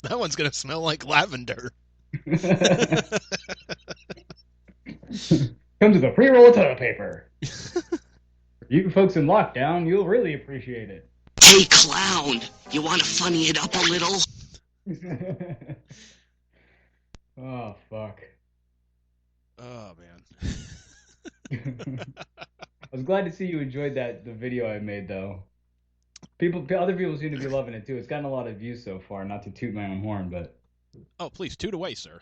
That one's gonna smell like lavender. Come to the free roll of toilet paper. For you folks in lockdown, you'll really appreciate Hey, clown, you want to funny it up a little? it. Oh, fuck. Oh man. I was glad to see you enjoyed the video I made though. Other people seem to be loving it too. It's gotten a lot of views so far, not to toot my own horn, but Oh, please toot away, sir.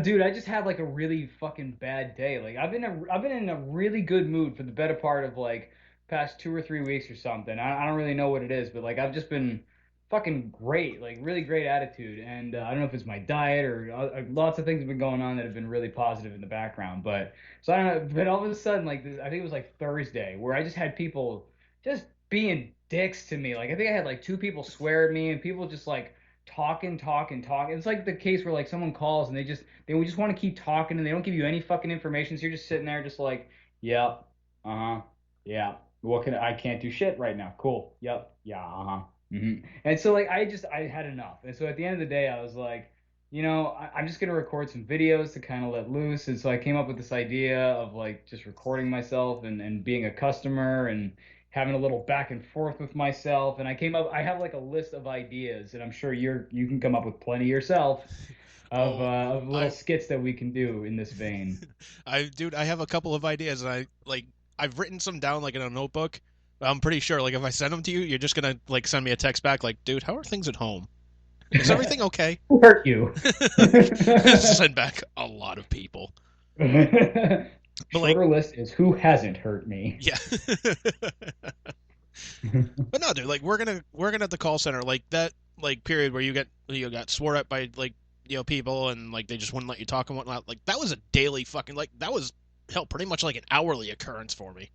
dude, I just had like a really fucking bad day. Like I've been in a really good mood for the better part of like past 2 or 3 weeks or something. I don't really know what it is, but like I've just been fucking great, like really great attitude. And I don't know if it's my diet or lots of things have been going on that have been really positive in the background. But so I don't know. But all of a sudden, like this, I think it was like Thursday, where I just had people just being dicks to me. Like I think I had like two people swear at me, and people just like talking. It's like the case where like someone calls and they would just want to keep talking and they don't give you any fucking information. So you're just sitting there just like, yep, uh-huh, yeah. I can't do shit right now. Cool. Yep. Yeah, uh-huh. And so like I had enough. And so at the end of the day, I was like, I'm just gonna record some videos to kind of let loose. And so I came up with this idea of like just recording myself and being a customer and having a little back and forth with myself. And I have like a list of ideas, and I'm sure you can come up with plenty yourself Oh, of little I, skits that we can do in this vein. dude, I have a couple of ideas, and I've written some down like in a notebook. I'm pretty sure, like, if I send them to you, you're just gonna like send me a text back, like, dude, how are things at home? Is everything okay? Who hurt you? Send back a lot of people, but like, Shorter list is who hasn't hurt me. yeah. But no, dude, like working at the call center, like that like period where you got swore at by like people and like they just wouldn't let you talk and whatnot. Like that was a daily fucking like that was hell pretty much like an hourly occurrence for me.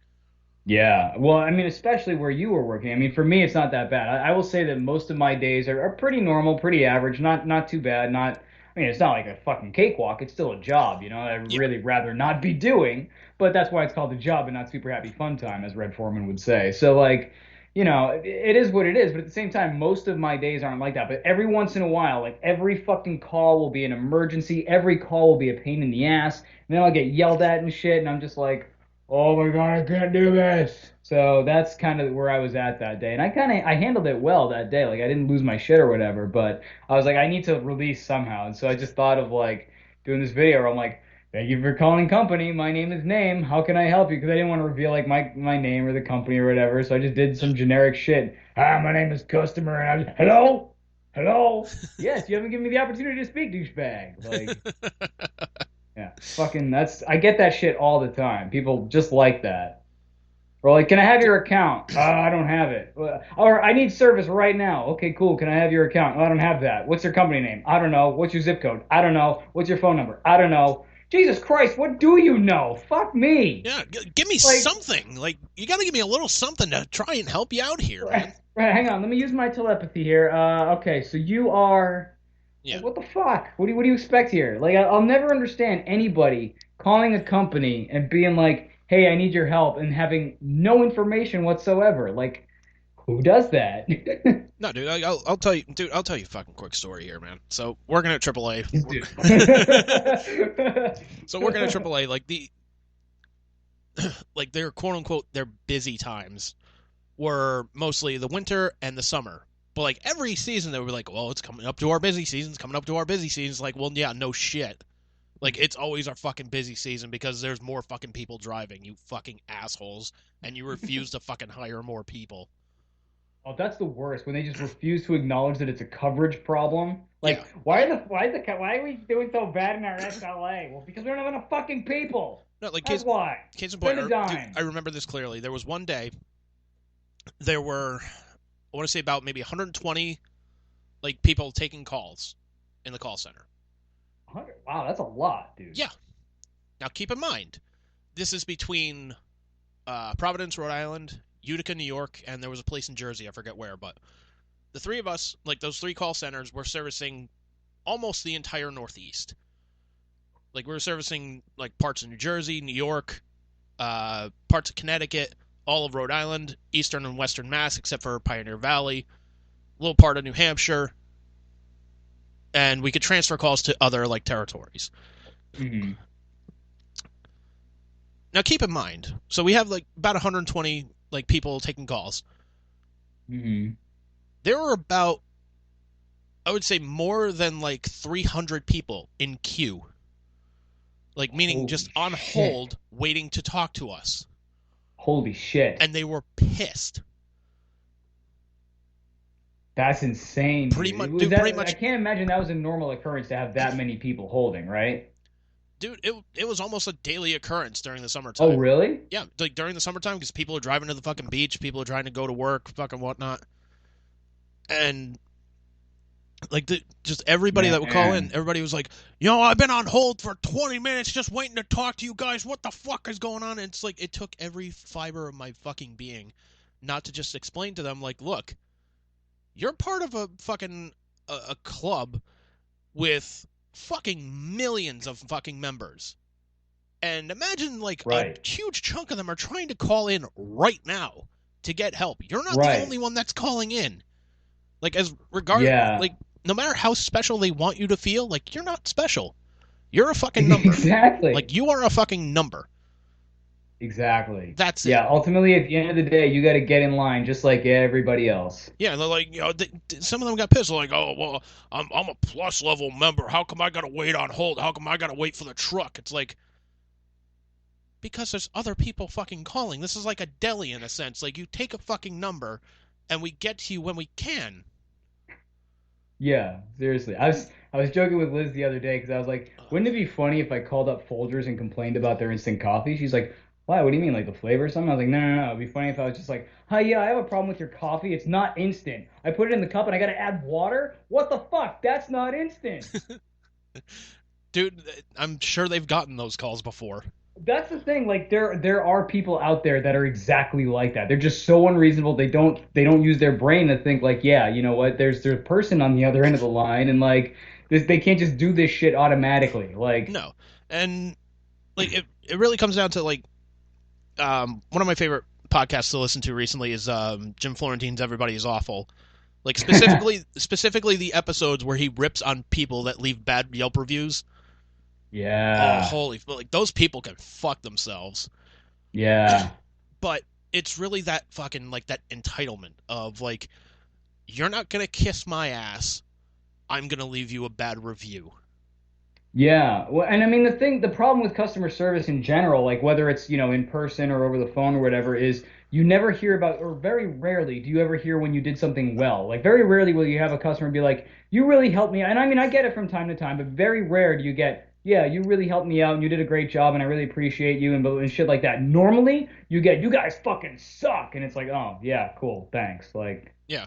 Yeah, well, I mean, especially where you were working. I mean, for me, it's not that bad. I will say that most of my days are pretty normal, pretty average, not too bad. I mean, it's not like a fucking cakewalk. It's still a job, I'd Yeah, really rather not be doing, but that's why it's called a job and not super happy fun time, as Red Foreman would say. So, like, it is what it is. But at the same time, most of my days aren't like that. But every once in a while, like every fucking call will be an emergency. Every call will be a pain in the ass, and then I'll get yelled at and shit, and I'm just like, oh my God, I can't do this. So that's kind of where I was at that day. And I handled it well that day. Like I didn't lose my shit or whatever, but I was like, I need to release somehow. And so I just thought of like doing this video where I'm like, thank you for calling company. My name is Name. How can I help you? Because I didn't want to reveal like my name or the company or whatever. So I just did yeah. some generic shit. My name is customer and I'm hello? Hello? Yes, you haven't given me the opportunity to speak, douchebag. Like, yeah, fucking I get that shit all the time. People just like that. Or like, can I have your account? I don't have it. Or I need service right now. Okay, cool. Can I have your account? I don't have that. What's your company name? I don't know. What's your zip code? I don't know. What's your phone number? I don't know. Jesus Christ, what do you know? Fuck me. Yeah, give me Like, something. Like you got to give me a little something to try and help you out here, man. right, hang on. Let me use my telepathy here. Okay, so you are. Yeah. Like, what the fuck? What do you expect here? Like, I'll never understand anybody calling a company and being like, "Hey, I need your help," and having no information whatsoever. Like, who does that? No, dude, I'll tell you, dude, I'll tell you a fucking quick story here, man. So working at AAA, Please do. so working at AAA, like like their quote unquote their busy times were mostly the winter and the summer. But like every season, they were like, "Well, it's coming up to our busy season. It's coming up to our busy season." It's like, well, yeah, no shit. Like it's always our fucking busy season because there's more fucking people driving, you fucking assholes, and you refuse to fucking hire more people. Oh, that's the worst when they just refuse to acknowledge that it's a coverage problem. Yeah, Like, why are we doing so bad in our SLA? Well, because we don't have enough fucking people. no, like That's why. case in point, Spend a dude, dime. I remember this clearly. There was one day there were I want to say about maybe 120 like people taking calls in the call center. 100. Wow, that's a lot, dude. Yeah. Now keep in mind, this is between Providence, Rhode Island, Utica, New York, and there was a place in Jersey. I forget where, but the three of us, like those three call centers, were servicing almost the entire Northeast. Like we were servicing like parts of New Jersey, New York, parts of Connecticut, all of Rhode Island, Eastern and Western Mass, except for Pioneer Valley, little part of New Hampshire, and we could transfer calls to other like territories. Hmm. Now keep in mind, so we have like about 120 like people taking calls. Hmm. There were about, I would say, more than like 300 people in queue, like meaning just Holy on shit. hold waiting to talk to us, Holy shit. and they were pissed. That's insane, Pretty dude. much, Was dude. Pretty that? I much, can't imagine that was a normal occurrence to have that many people holding, right? dude. It was almost a daily occurrence during the Oh, summertime. really? Yeah, like during the summertime because people are driving to the fucking beach, people are trying to go to work, fucking whatnot, and like just everybody that would call in, Man. everybody was like, I've been on hold for 20 minutes just waiting to talk to you guys. What the fuck is going on? And it's like it took every fiber of my fucking being not to just explain to them, like, look, you're part of a fucking a club with fucking millions of fucking members. And imagine like a Right. huge chunk of them are trying to call in right now to get help. You're not the Right. only one that's calling in. Like Yeah. like no matter how special they want you to feel, like you're not special. You're a fucking number. Like Exactly. you are a fucking number. Exactly. That's it. Yeah. Ultimately, at the end of the day, you got to get in line just like everybody else. Yeah, and they're like, some of them got pissed. They're like, oh well, I'm a plus level member. How come I gotta wait on hold? How come I gotta wait for the truck? It's like because there's other people fucking calling. This is like a deli in a sense. Like you take a fucking number, and we get to you when we can. Yeah, seriously. I was joking with Liz the other day because I was like, wouldn't it be funny if I called up Folgers and complained about their instant coffee? She's like, why? What do you mean, like the flavor or something? I was like, no, no, no. It'd be funny if I was just like, hi, yeah, I have a problem with your coffee. It's not instant. I put it in the cup and I got to add water. What the fuck? That's not instant. Dude, I'm sure they've gotten those calls before. That's the thing. Like there are people out there that are exactly like that. They're just so unreasonable. They don't use their brain to think like, yeah, you know what? There's a person on the other end of the line, and like they can't just do this shit automatically. Like, No, and like it really comes down to like one of my favorite podcasts to listen to recently is Jim Florentine's Everybody Is Awful. Like specifically the episodes where he rips on people that leave bad Yelp reviews. Oh, yeah, holy! Like those people can fuck themselves. yeah. But it's really that fucking like that entitlement of like you're not gonna kiss my ass. I'm gonna leave you a bad review. Yeah. Well, and I mean the problem with customer service in general, like whether it's, in person or over the phone or whatever, is you never hear about, or very rarely do you ever hear when you did something well. Like very rarely will you have a customer be like, "You really helped me." And I mean, I get it from time to time, but very rare do you get, "Yeah, you really helped me out and you did a great job and I really appreciate you," and shit like that. Normally, you get, "You guys fucking suck." And it's like, "Oh, yeah, cool. Thanks." Like Yeah,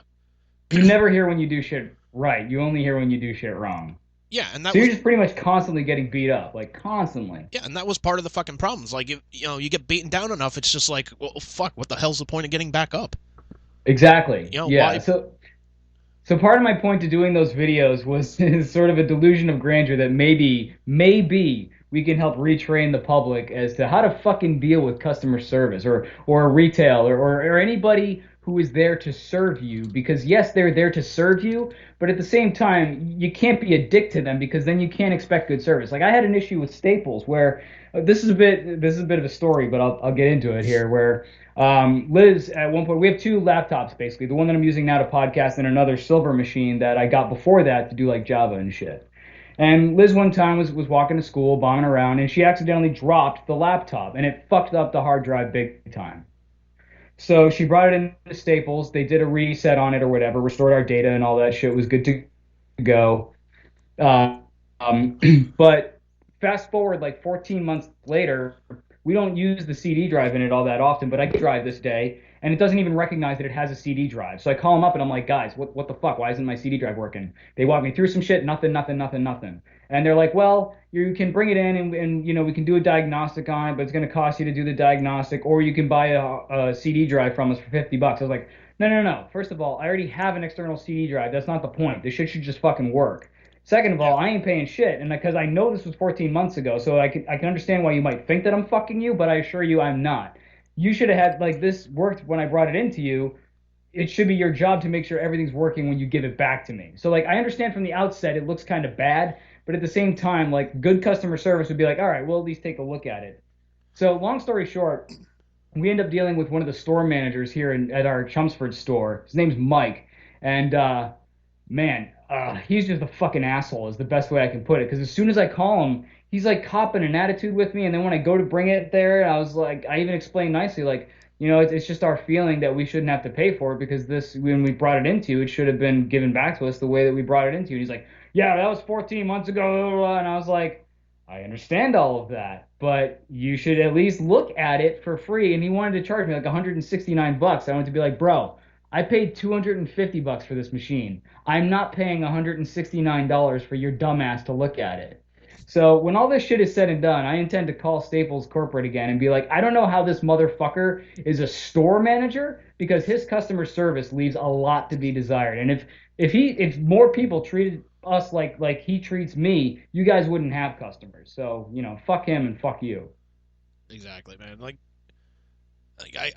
you never hear when you do shit right. You only hear when you do shit wrong. yeah, and that So you're was just pretty much constantly getting beat up, like constantly. yeah, and that was part of the fucking problems. Like you get beaten down enough, it's just like, well, fuck. What the hell's the point of getting back up? Exactly. Yeah. Why? So part of my point to doing those videos was sort of a delusion of grandeur that maybe we can help retrain the public as to how to fucking deal with customer service or retail or anybody who is there to serve you, because yes, they're there to serve you, but at the same time, you can't be a dick to them because then you can't expect good service. Like I had an issue with Staples where this is a bit of a story, but I'll get into it here where Liz, at one point, we have two laptops basically. The one that I'm using now to podcast and another silver machine that I got before that to do like Java and shit. And Liz one time was walking to school, bombing around, and she accidentally dropped the laptop, and it fucked up the hard drive big time. So she brought it in to Staples. They did a reset on it or whatever, restored our data and all that shit was good to go. Uh, um, but fast forward like 14 months later, we don't use the CD drive in it all that often, but I get drive this day, and it doesn't even recognize that it has a CD drive. So I call them up and I'm like, guys, what the fuck? Why isn't my CD drive working? They walk me through some shit, nothing, nothing, nothing, nothing. And they're like, well, you can bring it in and we can do a diagnostic on it, but it's going to cost you to do the diagnostic, or you can buy a CD drive from us for $50. I was like, no, no, no. First of all, I already have an external CD drive. That's not the point. This shit should just fucking work. Second of Yeah, all, I ain't paying shit, and because I know this was 14 months ago, so I can understand why you might think that I'm fucking you, but I assure you I'm not. You should have had like this worked when I brought it into you. it should be your job to make sure everything's working when you give it back to me. So like I understand from the outset it looks kind of bad, but at the same time, like good customer service would be like, all right, we'll at least take a look at it. So long story short, we end up dealing with one of the store managers here at our Chelmsford store. His name's Mike, and man, he's just a fucking asshole. Is the best way I can put it. Because as soon as I call him, he's like copping an attitude with me, and then when I go to bring it there, I was like, I even explained nicely, like, it's just our feeling that we shouldn't have to pay for it because this, when we brought it into, it should have been given back to us the way that we brought it into. And he's like, yeah, that was 14 months ago, blah, blah, blah. And I was like, I understand all of that, but you should at least look at it for free. And he wanted to charge me like 169 bucks. I wanted to be like, bro, I paid 250 bucks for this machine. I'm not paying $169 for your dumbass to look at it. So when all this shit is said and done, I intend to call Staples corporate again and be like, I don't know how this motherfucker is a store manager because his customer service leaves a lot to be desired. And if more people treated us like he treats me, you guys wouldn't have customers. So, fuck him and fuck you. Exactly, man. Like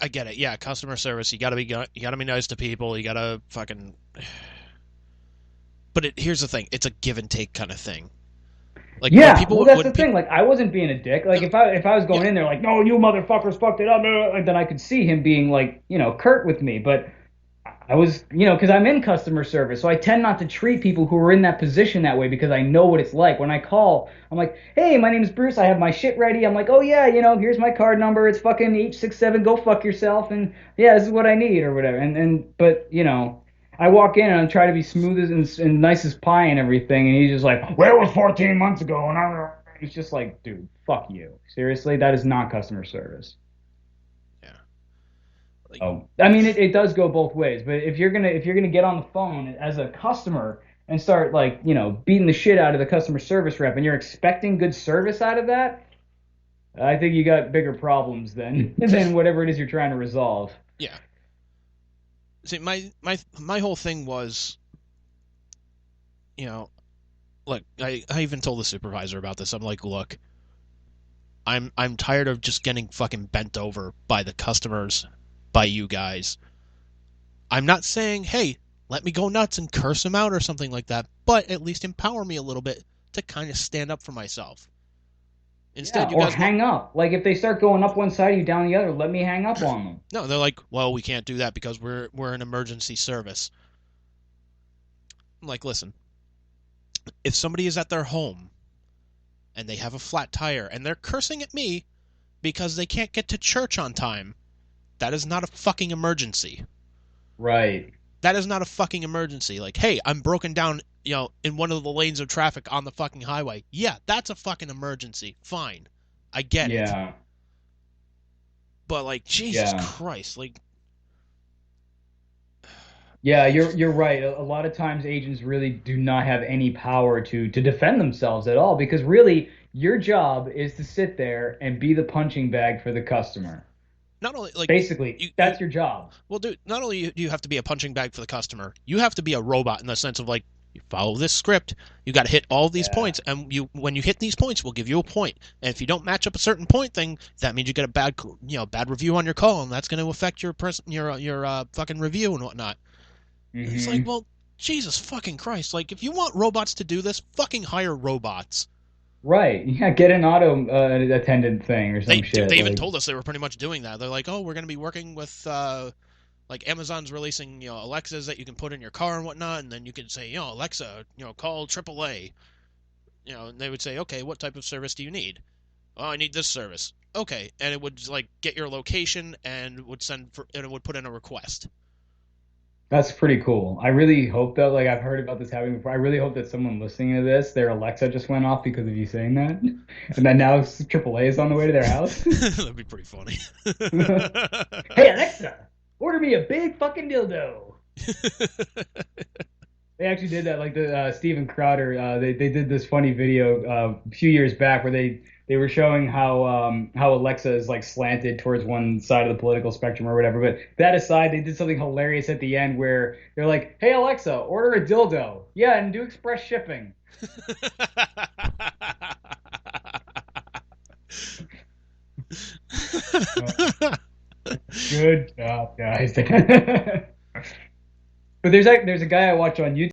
I get it. Yeah, customer service. You gotta be nice to people. You gotta fucking. But here's the thing. It's a give and take kind of thing. Like yeah, well, that's the thing. Like, I wasn't being a dick. Like, if I was going in there like, no, you motherfuckers fucked it up, then I could see him being like, curt with me. But I was, because I'm in customer service, so I tend not to treat people who are in that position that way because I know what it's like. When I call, I'm like, hey, my name is Bruce. I have my shit ready. I'm like, oh yeah, here's my card number. It's fucking 867. Go fuck yourself. And yeah, this is what I need or whatever. But I walk in and I try to be smooth and nice as pie and everything, and he's just like, "Where was 14 months ago?" And it's just like, dude, fuck you. Seriously, that is not customer service. Yeah. Oh, I mean, it does go both ways. But if you're gonna get on the phone as a customer and start like beating the shit out of the customer service rep, and you're expecting good service out of that, I think you got bigger problems than whatever it is you're trying to resolve. Yeah. See, my whole thing was, look, I even told the supervisor about this. I'm like, look, I'm tired of just getting fucking bent over by the customers, by you guys. I'm not saying, hey, let me go nuts and curse them out or something like that, but at least empower me a little bit to kind of stand up for myself. Instead, yeah, or hang up. Like if they start going up one side, you down the other. Let me hang up on them. No, they're like, well, we can't do that because we're an emergency service. I'm like, listen, if somebody is at their home and they have a flat tire and they're cursing at me because they can't get to church on time, that is not a fucking emergency. Right. That is not a fucking emergency. Like, hey, I'm broken down, in one of the lanes of traffic on the fucking highway. Yeah, that's a fucking emergency. Fine. I get it. Yeah. But like, Jesus Christ, like. Yeah, you're right. A lot of times agents really do not have any power to defend themselves at all because really your job is to sit there and be the punching bag for the customer. Not only like basically that's your job. Well, dude, not only do you have to be a punching bag for the customer, you have to be a robot in the sense of like you follow this script, you got to hit all these points, and when you hit these points, we'll give you a point. And if you don't match up a certain point thing, that means you get a bad review on your call, and that's going to affect your fucking review and whatnot. Mm-hmm. It's like, well, Jesus fucking Christ! Like, if you want robots to do this, fucking hire robots. Right. Yeah, get an auto attendant thing or some shit. They even told us they were pretty much doing that. They're like, oh, we're going to be working with, like, Amazon's releasing, Alexas that you can put in your car and whatnot, and then you can say, Alexa, call AAA. And they would say, okay, what type of service do you need? Oh, I need this service. Okay, and it would, like, get your location and would and it would put in a request. That's pretty cool. I really hope that, like, I've heard about this happening before. I really hope that someone listening to this, their Alexa just went off because of you saying that. And then now AAA is on the way to their house. That'd be pretty funny. Hey, Alexa, order me a big fucking dildo. They actually did that, like the Steven Crowder. They did this funny video a few years back where they were showing how Alexa is like slanted towards one side of the political spectrum or whatever. But that aside, they did something hilarious at the end where they're like, "Hey Alexa, order a dildo. Yeah, and do express shipping." Good job, guys. But there's a guy I watch on YouTube.